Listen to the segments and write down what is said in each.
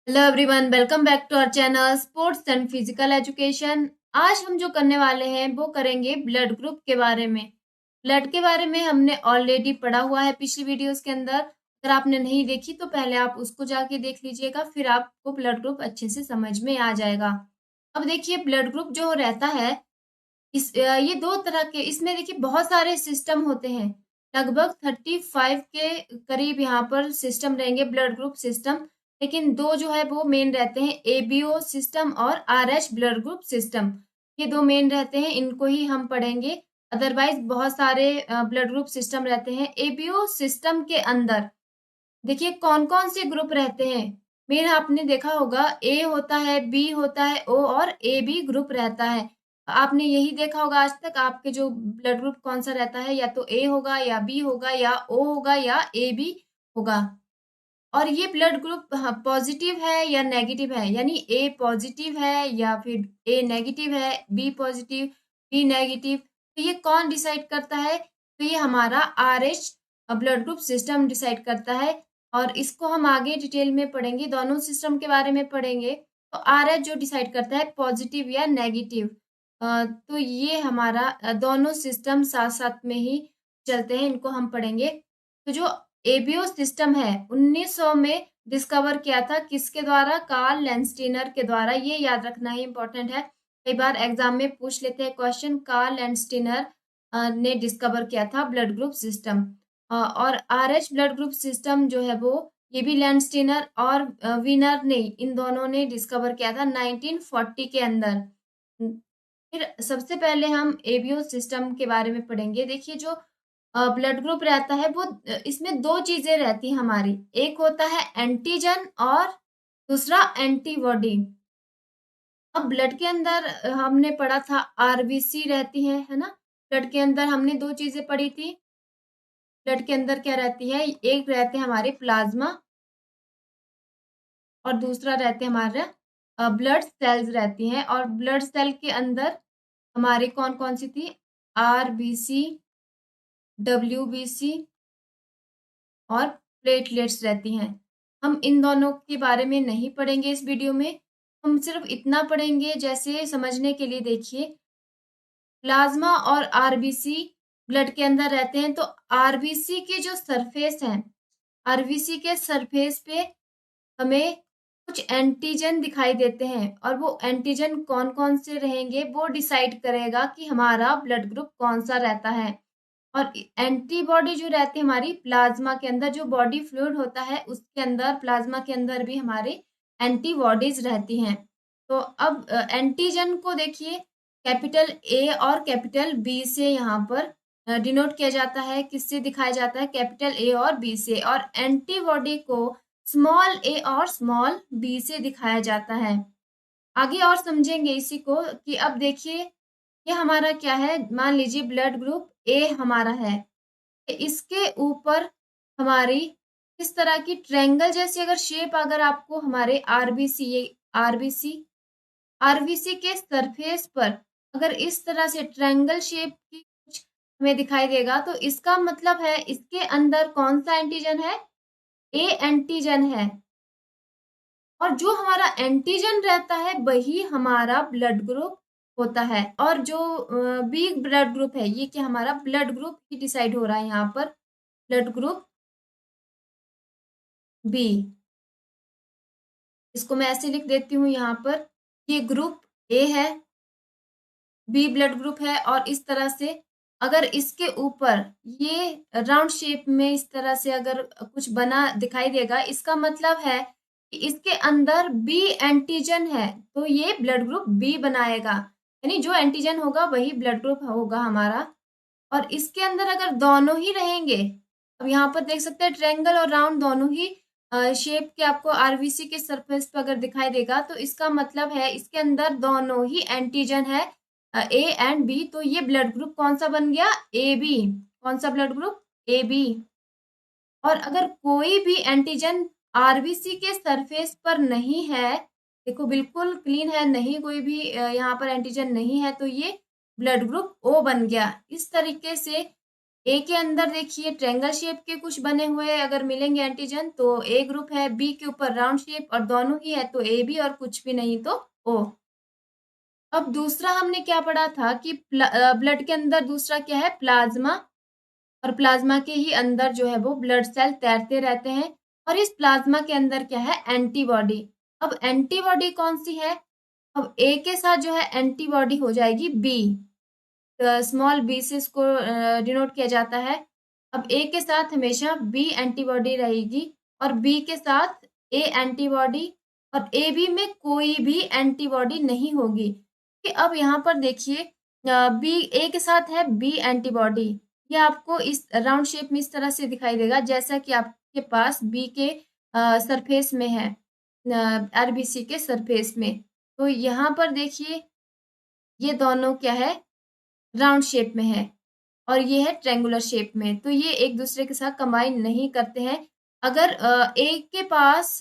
Hello everyone, welcome back to our channel sports and physical education. आज हम जो करने वाले हैं वो करेंगे ब्लड ग्रुप के बारे में। ब्लड के बारे में हमने ऑलरेडी पढ़ा हुआ है पिछली वीडियोस के अंदर। अगर आपने नहीं देखी तो पहले आप उसको जाके देख लीजिएगा, फिर आपको ब्लड ग्रुप अच्छे से समझ में आ जाएगा। अब देखिए, ब्लड ग्रुप जो रहता है ये दो तरह के, इसमें देखिए बहुत सारे सिस्टम होते हैं। लगभग 35 के करीब यहाँ पर सिस्टम रहेंगे, ब्लड ग्रुप सिस्टम। लेकिन दो जो है वो मेन रहते हैं, एबीओ सिस्टम और आरएच ब्लड ग्रुप सिस्टम। ये दो मेन रहते हैं, इनको ही हम पढ़ेंगे। अदरवाइज बहुत सारे ब्लड ग्रुप सिस्टम रहते हैं। एबीओ सिस्टम के अंदर देखिए कौन कौन से ग्रुप रहते हैं। मेन आपने देखा होगा, ए होता है, बी होता है, ओ और ए बी ग्रुप रहता है। आपने यही देखा होगा आज तक, आपके जो ब्लड ग्रुप कौन सा रहता है, या तो ए होगा या बी होगा या ओ होगा या ए बी होगा। और ये ब्लड ग्रुप पॉजिटिव है या नेगेटिव है, यानी ए पॉजिटिव है या फिर ए नेगेटिव है, बी पॉजिटिव, बी नेगेटिव। तो ये कौन डिसाइड करता है? तो ये हमारा RH blood group system decide करता है। और इसको हम आगे डिटेल में पढ़ेंगे, दोनों सिस्टम के बारे में पढ़ेंगे। तो आरएच जो डिसाइड करता है पॉजिटिव या नेगेटिव। तो ये हमारा दोनों सिस्टम साथ साथ में ही चलते हैं, इनको हम पढ़ेंगे। तो जो एबीओ सिस्टम है 1900 में डिस्कवर किया था, किसके द्वारा? कार्ल लैंडस्टीनर के द्वारा। ये याद रखना ही इंपॉर्टेंट है, कई बार एग्जाम में पूछ लेते हैं क्वेश्चन। कार्ल लैंडस्टीनर ने डिस्कवर किया था ब्लड ग्रुप सिस्टम। और आरएच ब्लड ग्रुप सिस्टम जो है वो, ये भी लैंडस्टीनर और विनर ने, इन दोनों ने डिस्कवर किया था 1940 के अंदर। फिर सबसे पहले हम एबीओ सिस्टम के बारे में पढ़ेंगे। देखिए, जो ब्लड ग्रुप रहता है वो इसमें दो चीजें रहती हैं हमारी। एक होता है एंटीजन और दूसरा एंटीबॉडी। अब ब्लड के अंदर हमने पढ़ा था आरबीसी रहती है ना। ब्लड के अंदर हमने दो चीजें पढ़ी थी। ब्लड के अंदर क्या रहती है? एक रहते हैं हमारे प्लाज्मा और दूसरा रहते हैं हमारे ब्लड सेल्स रहती हैं। और ब्लड सेल के अंदर हमारी कौन कौन सी थी? आरबीसी, डब्ल्यूबीसी और प्लेटलेट्स रहती हैं। हम इन दोनों के बारे में नहीं पढ़ेंगे इस वीडियो में। हम सिर्फ इतना पढ़ेंगे, जैसे समझने के लिए देखिए, प्लाज्मा और आरबीसी ब्लड के अंदर रहते हैं। तो आरबीसी के जो सरफेस हैं, आरबीसी के सरफेस पे हमें कुछ एंटीजन दिखाई देते हैं। और वो एंटीजन कौन कौन से रहेंगे वो डिसाइड करेगा कि हमारा ब्लड ग्रुप कौन सा रहता है। और एंटीबॉडी जो रहती है हमारी प्लाज्मा के अंदर, जो बॉडी फ्लूइड होता है उसके अंदर, प्लाज्मा के अंदर भी हमारे एंटीबॉडीज रहती हैं। तो अब एंटीजन को देखिए, कैपिटल ए और कैपिटल बी से यहाँ पर डिनोट किया जाता है। किससे दिखाया जाता है? कैपिटल ए और बी से। और एंटीबॉडी को स्मॉल ए और स्मॉल बी से दिखाया जाता है। आगे और समझेंगे इसी को कि अब देखिए, ये हमारा क्या है? मान लीजिए ब्लड ग्रुप ए हमारा है। इसके ऊपर हमारी इस तरह की ट्रायंगल जैसी अगर शेप, अगर आपको हमारे आरबीसी, ये आरबीसी, आरबीसी के सरफेस पर अगर इस तरह से ट्रायंगल शेप की कुछ हमें दिखाई देगा, तो इसका मतलब है इसके अंदर कौन सा एंटीजन है? ए एंटीजन है। और जो हमारा एंटीजन रहता है वही हमारा ब्लड ग्रुप होता है। और जो बी ब्लड ग्रुप है, ये क्या हमारा ब्लड ग्रुप ही डिसाइड हो रहा है यहाँ पर, ब्लड ग्रुप बी। इसको मैं ऐसे लिख देती हूँ यहाँ पर, ये ग्रुप ए है, बी ब्लड ग्रुप है। और इस तरह से अगर इसके ऊपर ये राउंड शेप में इस तरह से अगर कुछ बना दिखाई देगा, इसका मतलब है कि इसके अंदर बी एंटीजन है, तो ये ब्लड ग्रुप बी बनाएगा। यानी जो एंटीजन होगा वही ब्लड ग्रुप होगा हमारा। और इसके अंदर अगर दोनों ही रहेंगे, अब यहाँ पर देख सकते हैं ट्रायंगल और राउंड दोनों ही शेप के आपको आरबीसी के सरफेस पर अगर दिखाई देगा, तो इसका मतलब है इसके अंदर दोनों ही एंटीजन है, ए एंड बी। तो ये ब्लड ग्रुप कौन सा बन गया? A B. कौन सा ब्लड ग्रुप? A B. और अगर कोई भी एंटीजन आरबीसी के सरफेस पर नहीं है, देखो बिल्कुल क्लीन है, नहीं कोई भी यहाँ पर एंटीजन नहीं है, तो ये ब्लड ग्रुप ओ बन गया। इस तरीके से ए के अंदर देखिए ट्रायंगल शेप के कुछ बने हुए अगर मिलेंगे एंटीजन तो ए ग्रुप है, बी के ऊपर राउंड शेप और दोनों ही है तो ए बी और कुछ भी नहीं तो ओ। अब दूसरा हमने क्या पढ़ा था कि ब्लड के अंदर दूसरा क्या है, प्लाज्मा, और प्लाज्मा के ही अंदर जो है वो ब्लड सेल तैरते रहते हैं और इस प्लाज्मा के अंदर क्या है, एंटीबॉडी। अब एंटीबॉडी कौन सी है, अब ए के साथ जो है एंटीबॉडी हो जाएगी बी, स्मॉल बी से इसको डिनोट किया जाता है। अब ए के साथ हमेशा बी एंटीबॉडी रहेगी और बी के साथ ए एंटीबॉडी और ए बी में कोई भी एंटीबॉडी नहीं होगी। कि अब यहाँ पर देखिए बी ए के साथ है बी एंटीबॉडी, ये आपको इस राउंड शेप में इस तरह से दिखाई देगा जैसा कि आपके पास बी के सरफेस में है, आरबीसी के सरफेस में। तो यहाँ पर देखिए ये दोनों क्या है, राउंड शेप में है और ये है ट्रायंगुलर शेप में, तो ये एक दूसरे के साथ कंबाइन नहीं करते हैं। अगर ए के पास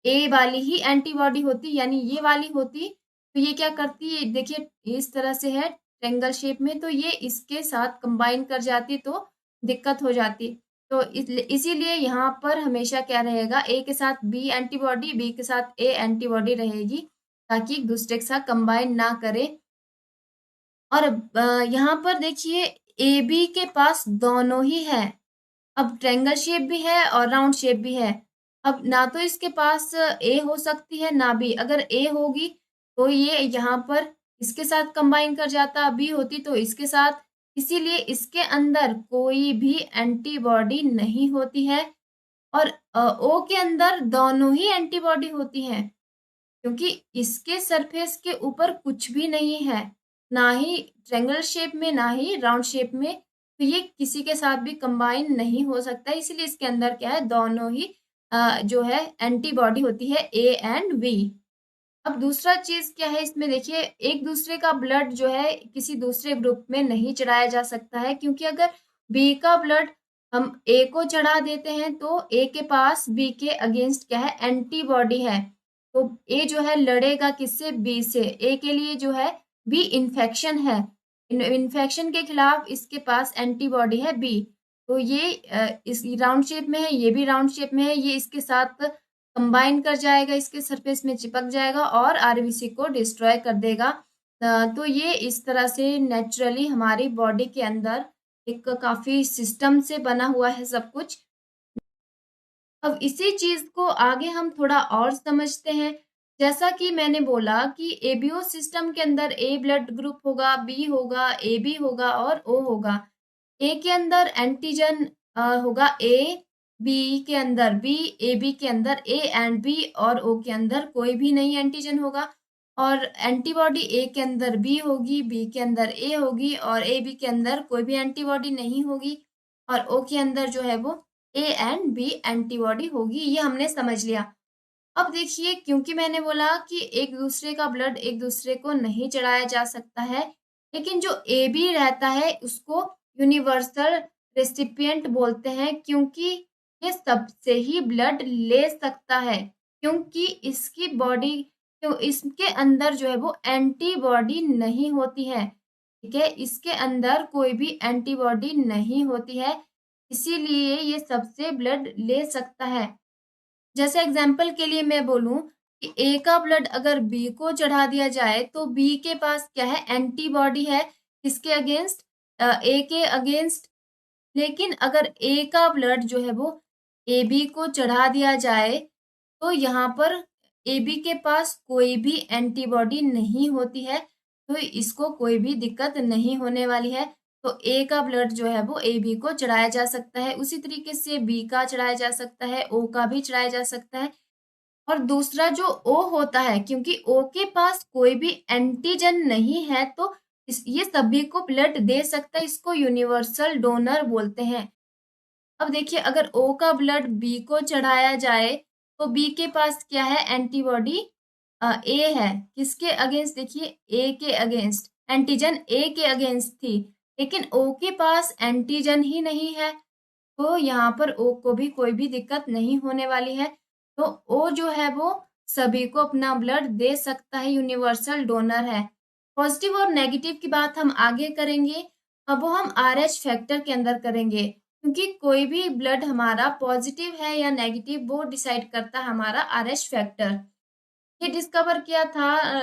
ए वाली ही एंटीबॉडी होती यानी ये वाली होती तो ये क्या करती है, देखिए इस तरह से है ट्रायंगल शेप में, तो ये इसके साथ कंबाइन कर जाती तो दिक्कत हो जाती। तो इसीलिए यहाँ पर हमेशा क्या रहेगा, ए के साथ बी एंटीबॉडी, बी के साथ ए एंटीबॉडी रहेगी ताकि एक दूसरे के साथ कंबाइन ना करे। और यहाँ पर देखिए ए बी के पास दोनों ही है, अब ट्रायंगल शेप भी है और राउंड शेप भी है। अब ना तो इसके पास ए हो सकती है ना बी, अगर ए होगी तो ये यहाँ पर इसके साथ कंबाइन कर जाता, बी होती तो इसके साथ, इसीलिए इसके अंदर कोई भी एंटीबॉडी नहीं होती है। और ओ के अंदर दोनों ही एंटीबॉडी होती हैं क्योंकि इसके सरफेस के ऊपर कुछ भी नहीं है, ना ही ट्रायंगल शेप में ना ही राउंड शेप में, तो ये किसी के साथ भी कंबाइन नहीं हो सकता, इसलिए इसके अंदर क्या है, दोनों ही जो है एंटीबॉडी होती है ए एंड बी। अब दूसरा चीज क्या है इसमें देखिए, एक दूसरे का ब्लड जो है किसी दूसरे ग्रुप में नहीं चढ़ाया जा सकता है क्योंकि अगर बी का ब्लड हम ए को चढ़ा देते हैं तो ए के पास बी के अगेंस्ट क्या है, एंटीबॉडी है, तो ए जो है लड़ेगा किससे, बी से। ए के लिए जो है बी इन्फेक्शन है, इन्फेक्शन के खिलाफ इसके पास एंटीबॉडी है बी, तो ये इस राउंड शेप में है, ये भी राउंड शेप में है, ये इसके साथ कंबाइन कर जाएगा, इसके सरफेस में चिपक जाएगा और आरबीसी को डिस्ट्रॉय कर देगा। तो ये इस तरह से नेचुरली हमारी बॉडी के अंदर एक काफी सिस्टम से बना हुआ है सब कुछ। अब इसी चीज को आगे हम थोड़ा और समझते हैं। जैसा कि मैंने बोला कि एबीओ सिस्टम के अंदर ए ब्लड ग्रुप होगा, बी होगा, ए बी होगा और ओ होगा। ए के अंदर एंटीजन होगा ए, बी के अंदर बी, ए बी के अंदर ए एंड बी और ओ के अंदर कोई भी नहीं एंटीजन होगा। और एंटीबॉडी ए के अंदर बी होगी, बी के अंदर ए होगी और ए बी के अंदर कोई भी एंटीबॉडी नहीं होगी और ओ के अंदर जो है वो ए एंड बी एंटीबॉडी होगी, ये हमने समझ लिया। अब देखिए क्योंकि मैंने बोला कि एक दूसरे का ब्लड एक दूसरे को नहीं चढ़ाया जा सकता है, लेकिन जो ए बी रहता है उसको यूनिवर्सल रेसिपिएंट बोलते हैं क्योंकि ये सबसे ही ब्लड ले सकता है, क्योंकि इसकी बॉडी, क्यों इसके अंदर जो है वो एंटीबॉडी नहीं होती है, ठीक है, इसके अंदर कोई भी एंटीबॉडी नहीं होती है, इसीलिए ये सबसे ब्लड ले सकता है। जैसे एग्जाम्पल के लिए मैं बोलूं कि ए का ब्लड अगर बी को चढ़ा दिया जाए तो बी के पास क्या है, एंटीबॉडी है, किसके अगेंस्ट, ए के अगेंस्ट। लेकिन अगर ए का ब्लड जो है वो ए बी को चढ़ा दिया जाए तो यहाँ पर ए बी के पास कोई भी एंटीबॉडी नहीं होती है, तो इसको कोई भी दिक्कत नहीं होने वाली है। तो ए का ब्लड जो है वो ए बी को चढ़ाया जा सकता है, उसी तरीके से बी का चढ़ाया जा सकता है, ओ का भी चढ़ाया जा सकता है। और दूसरा जो ओ होता है, क्योंकि ओ के पास कोई भी एंटीजन नहीं है तो ये सभी को ब्लड दे सकता है, इसको यूनिवर्सल डोनर बोलते हैं। अब देखिए अगर ओ का ब्लड बी को चढ़ाया जाए तो बी के पास क्या है, एंटीबॉडी ए है, किसके अगेंस्ट, देखिए ए के अगेंस्ट, एंटीजन ए के अगेंस्ट थी, लेकिन ओ के पास एंटीजन ही नहीं है, तो यहाँ पर ओ को भी कोई भी दिक्कत नहीं होने वाली है। तो ओ जो है वो सभी को अपना ब्लड दे सकता है, यूनिवर्सल डोनर है। पॉजिटिव और नेगेटिव की बात हम आगे करेंगे। अब वो हम RH फैक्टर के अंदर करेंगे, क्योंकि कोई भी ब्लड हमारा पॉजिटिव है या नेगेटिव वो डिसाइड करता है हमारा RH फैक्टर। ये डिस्कवर किया था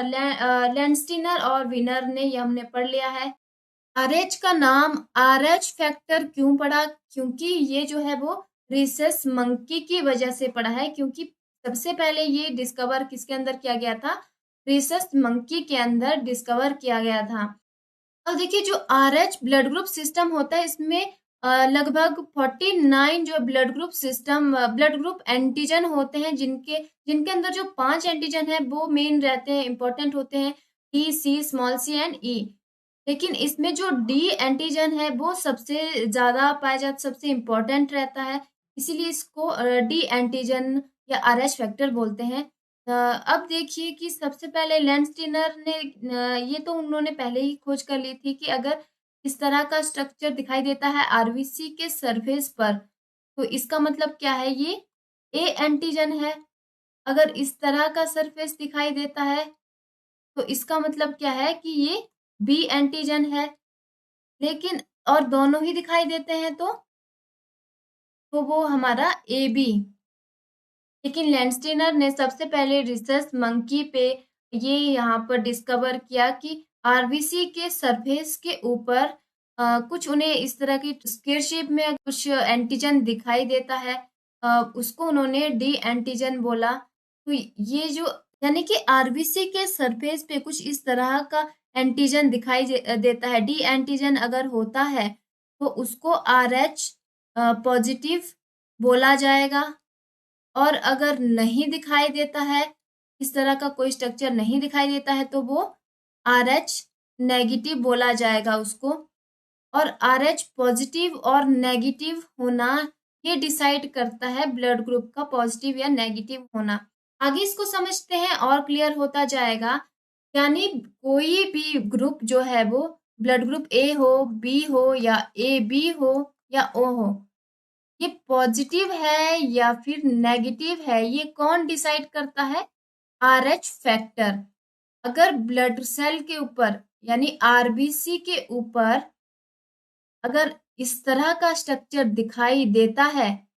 लैंडस्टीनर और विनर ने, ये हमने पढ़ लिया है। RH का नाम RH फैक्टर क्यों पड़ा? क्योंकि ये जो है वो रिसेस मंकी की वजह से पड़ा है, क्योंकि सबसे पहले ये डिस्कवर किसके अंदर किया गया था? रिसेस मंकी के अंदर डिस्कवर किया गया था। अब देखिए जो RH ब्लड ग्रुप सिस्टम होता है, इसमें लगभग 49 जो blood group system blood group antigen होते हैं, जिनके जिनके अंदर जो 5 एंटीजन है वो मेन रहते हैं, इंपॉर्टेंट होते हैं, T, C, small c and e. लेकिन इसमें जो डी एंटीजन है वो सबसे ज़्यादा पाया जाता, सबसे इम्पोर्टेंट रहता है, इसीलिए इसको डी एंटीजन या RH फैक्टर बोलते हैं। अब देखिए कि सबसे पहले लैंडस्टीनर ने ये तो उन्होंने पहले ही खोज कर ली थी कि अगर इस तरह का स्ट्रक्चर दिखाई देता है आरबीसी के सरफेस पर, तो इसका मतलब क्या है? ये ए एंटीजन है। अगर इस तरह का सरफेस दिखाई देता है, तो इसका मतलब क्या है कि ये बी एंटीजन है। लेकिन और दोनों ही दिखाई देते हैं तो वो हमारा ए बी। लेकिन लैंडस्टीनर ने सबसे पहले रिसर्च मंकी पे ये यहाँ पर डिस्कवर किया कि आरबीसी के सरफेस के ऊपर कुछ उन्हें इस तरह की स्क्वायर शेप में कुछ एंटीजन दिखाई देता है, उसको उन्होंने डी एंटीजन बोला। तो ये जो यानी कि आरबीसी के सरफेस पे कुछ इस तरह का एंटीजन दिखाई देता है, डी एंटीजन अगर होता है तो उसको RH पॉजिटिव बोला जाएगा। और अगर नहीं दिखाई देता है, इस तरह का कोई स्ट्रक्चर नहीं दिखाई देता है, तो वो RH नेगेटिव बोला जाएगा उसको। और RH पॉजिटिव और नेगेटिव होना ये डिसाइड करता है ब्लड ग्रुप का पॉजिटिव या नेगेटिव होना। आगे इसको समझते हैं और क्लियर होता जाएगा। यानी कोई भी ग्रुप जो है वो ब्लड ग्रुप ए हो, बी हो या ए बी हो या ओ हो, ये पॉजिटिव है या फिर नेगेटिव है, ये कौन डिसाइड करता है? RH factor. अगर ब्लड सेल के ऊपर यानी आरबीसी के ऊपर अगर इस तरह का स्ट्रक्चर दिखाई देता है,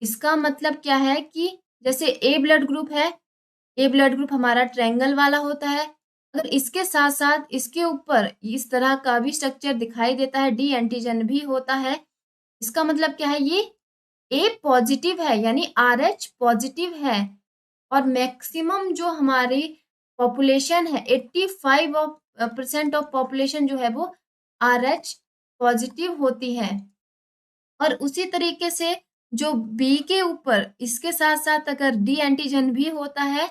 इसका मतलब क्या है कि जैसे ए ब्लड ग्रुप है, ए ब्लड ग्रुप हमारा ट्रायंगल वाला होता है, अगर इसके साथ साथ इसके ऊपर इस तरह का भी स्ट्रक्चर दिखाई देता है, डी एंटीजन भी होता है, इसका मतलब क्या है? ये ए पॉजिटिव है यानी RH पॉजिटिव है। और मैक्सिमम जो हमारी पॉपुलेशन है 85% ऑफ पॉपुलेशन जो है वो RH पॉजिटिव होती है। और उसी तरीके से जो बी के ऊपर इसके साथ साथ अगर डी एंटीजन भी होता है,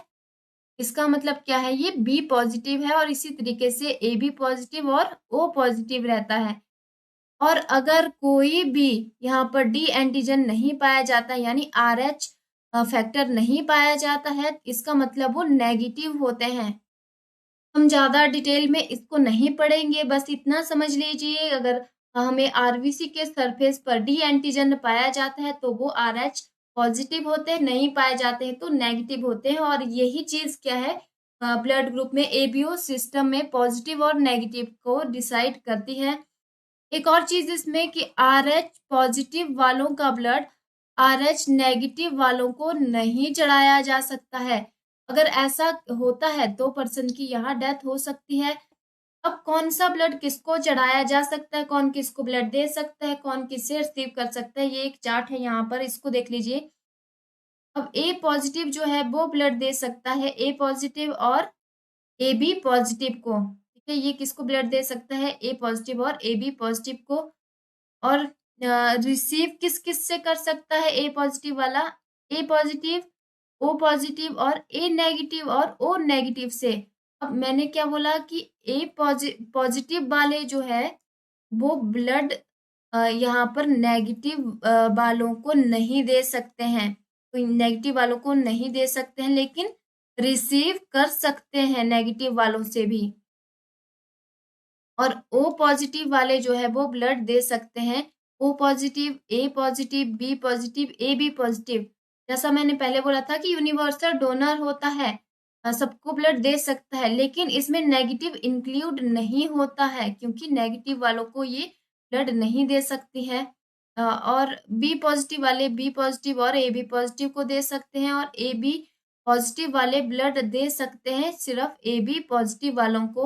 इसका मतलब क्या है? ये बी पॉजिटिव है। और इसी तरीके से ए बी पॉजिटिव और ओ पॉजिटिव रहता है। और अगर कोई भी यहाँ पर डी एंटीजन नहीं पाया जाता यानी RH फैक्टर नहीं पाया जाता है, इसका मतलब वो नेगेटिव होते हैं। हम ज़्यादा डिटेल में इसको नहीं पढ़ेंगे, बस इतना समझ लीजिए अगर हमें आरबीसी के सरफेस पर डी एंटीजन पाया जाता है तो वो RH पॉजिटिव होते हैं, नहीं पाए जाते हैं तो नेगेटिव होते हैं। और यही चीज़ क्या है ब्लड ग्रुप में एबीओ सिस्टम में पॉजिटिव और नेगेटिव को डिसाइड करती है। एक और चीज इसमें कि RH पॉजिटिव वालों का ब्लड RH नेगेटिव वालों को नहीं चढ़ाया जा सकता है। अगर ऐसा होता है तो पर्सन की यहाँ डेथ हो सकती है। अब कौन सा ब्लड किसको चढ़ाया जा सकता है, कौन किसको ब्लड दे सकता है, कौन किससे रिसीव कर सकता है, ये एक चार्ट है यहाँ पर, इसको देख लीजिए। अब ए पॉजिटिव जो है वो ब्लड दे सकता है ए पॉजिटिव और ए बी पॉजिटिव को। ठीक है, ये किसको ब्लड दे सकता है? ए पॉजिटिव और ए बी पॉजिटिव को। और रिसीव किस किस से कर सकता है ए पॉजिटिव वाला? ए पॉजिटिव, ओ पॉजिटिव और ए नेगेटिव और ओ नेगेटिव से। अब मैंने क्या बोला कि ए पॉजिटिव वाले जो है वो ब्लड यहाँ पर नेगेटिव वालों को नहीं दे सकते हैं, तो नेगेटिव वालों को नहीं दे सकते हैं, लेकिन रिसीव कर सकते हैं नेगेटिव वालों से भी। और ओ पॉजिटिव वाले जो है वो ब्लड दे सकते हैं, O positive, A positive, B positive, A B positive. जैसा मैंने पहले बोला था कि यूनिवर्सल डोनर होता है सबको ब्लड दे सकता है, लेकिन इसमें नेगेटिव इंक्लूड नहीं होता है, क्योंकि नेगेटिव वालों को ये ब्लड नहीं दे सकती है। और बी पॉजिटिव वाले बी पॉजिटिव और ए बी पॉजिटिव को दे सकते हैं, और ए बी पॉजिटिव वाले ब्लड दे सकते हैं सिर्फ ए बी पॉजिटिव वालों को।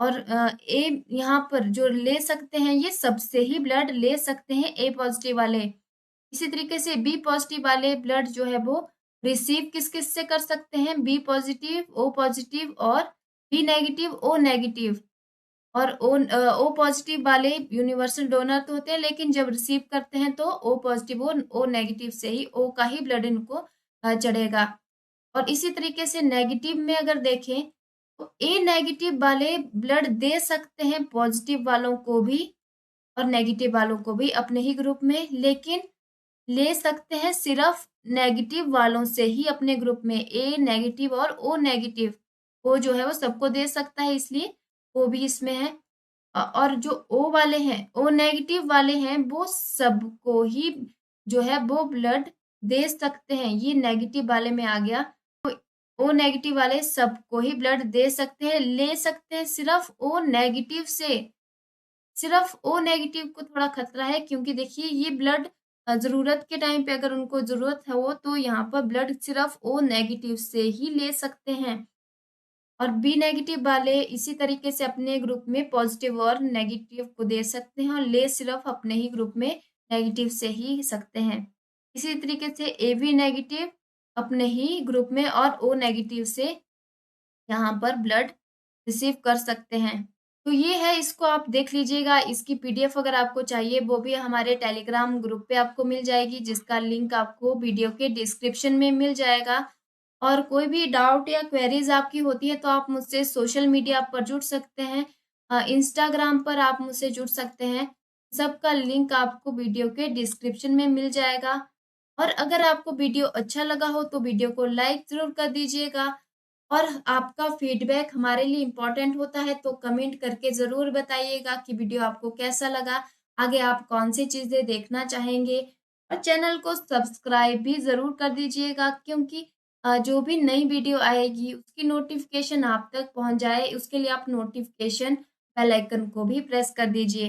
और ए यहाँ पर जो ले सकते हैं, ये सबसे ही ब्लड ले सकते हैं ए पॉजिटिव वाले। इसी तरीके से बी पॉजिटिव वाले ब्लड जो है वो रिसीव किस-किस से कर सकते हैं, बी पॉजिटिव, ओ पॉजिटिव और बी नेगेटिव, ओ नेगेटिव। और ओ पॉजिटिव वाले यूनिवर्सल डोनर तो होते हैं, लेकिन जब रिसीव करते हैं तो ओ पॉजिटिव, ओ नेगेटिव से ही ओ का ही ब्लड इनको चढ़ेगा। और इसी तरीके से नेगेटिव में अगर देखें तो ए नेगेटिव वाले ब्लड दे सकते हैं पॉजिटिव वालों को भी और नेगेटिव वालों को भी अपने ही ग्रुप में, लेकिन ले सकते हैं सिर्फ नेगेटिव वालों से ही अपने ग्रुप में। ए नेगेटिव और ओ नेगेटिव, ओ जो है वो सबको दे सकता है, इसलिए ओ भी इसमें है। और जो ओ वाले हैं, ओ नेगेटिव वाले हैं, वो सबको ही जो है वो ब्लड दे सकते हैं। ये नेगेटिव वाले में आ गया। तो ओ नेगेटिव वाले सबको ही ब्लड दे सकते हैं, ले सकते हैं सिर्फ ओ नेगेटिव से। सिर्फ ओ नेगेटिव को थोड़ा खतरा है, क्योंकि देखिए ये ब्लड ज़रूरत के टाइम पे अगर उनको ज़रूरत है वो, तो यहाँ पर ब्लड सिर्फ ओ नेगेटिव से ही ले सकते हैं। और बी नेगेटिव वाले इसी तरीके से अपने ग्रुप में पॉजिटिव और नेगेटिव को दे सकते हैं, और ले सिर्फ अपने ही ग्रुप में नेगेटिव से ही सकते हैं। इसी तरीके से ए बी नेगेटिव अपने ही ग्रुप में और ओ नेगेटिव से यहाँ पर ब्लड रिसीव कर सकते हैं। तो ये है, इसको आप देख लीजिएगा। इसकी पीडीएफ अगर आपको चाहिए वो भी हमारे टेलीग्राम ग्रुप पे आपको मिल जाएगी, जिसका लिंक आपको वीडियो के डिस्क्रिप्शन में मिल जाएगा। और कोई भी डाउट या क्वेरीज आपकी होती है तो आप मुझसे सोशल मीडिया पर जुड़ सकते हैं। इंस्टाग्राम पर आप मुझसे जुड़ सकते हैं। सबका लिंक आपको वीडियो के डिस्क्रिप्शन में मिल जाएगा। और अगर आपको वीडियो अच्छा लगा हो तो वीडियो को लाइक ज़रूर कर दीजिएगा। और आपका फीडबैक हमारे लिए इम्पोर्टेंट होता है, तो कमेंट करके ज़रूर बताइएगा कि वीडियो आपको कैसा लगा, आगे आप कौन-सी चीज़ें देखना चाहेंगे। और चैनल को सब्सक्राइब भी ज़रूर कर दीजिएगा, क्योंकि जो भी नई वीडियो आएगी उसकी नोटिफ़िकेशन आप तक पहुँच जाए, उसके लिए आप नोटिफ़िकेशन बेल आइकन को भी प्रेस कर दीजिए।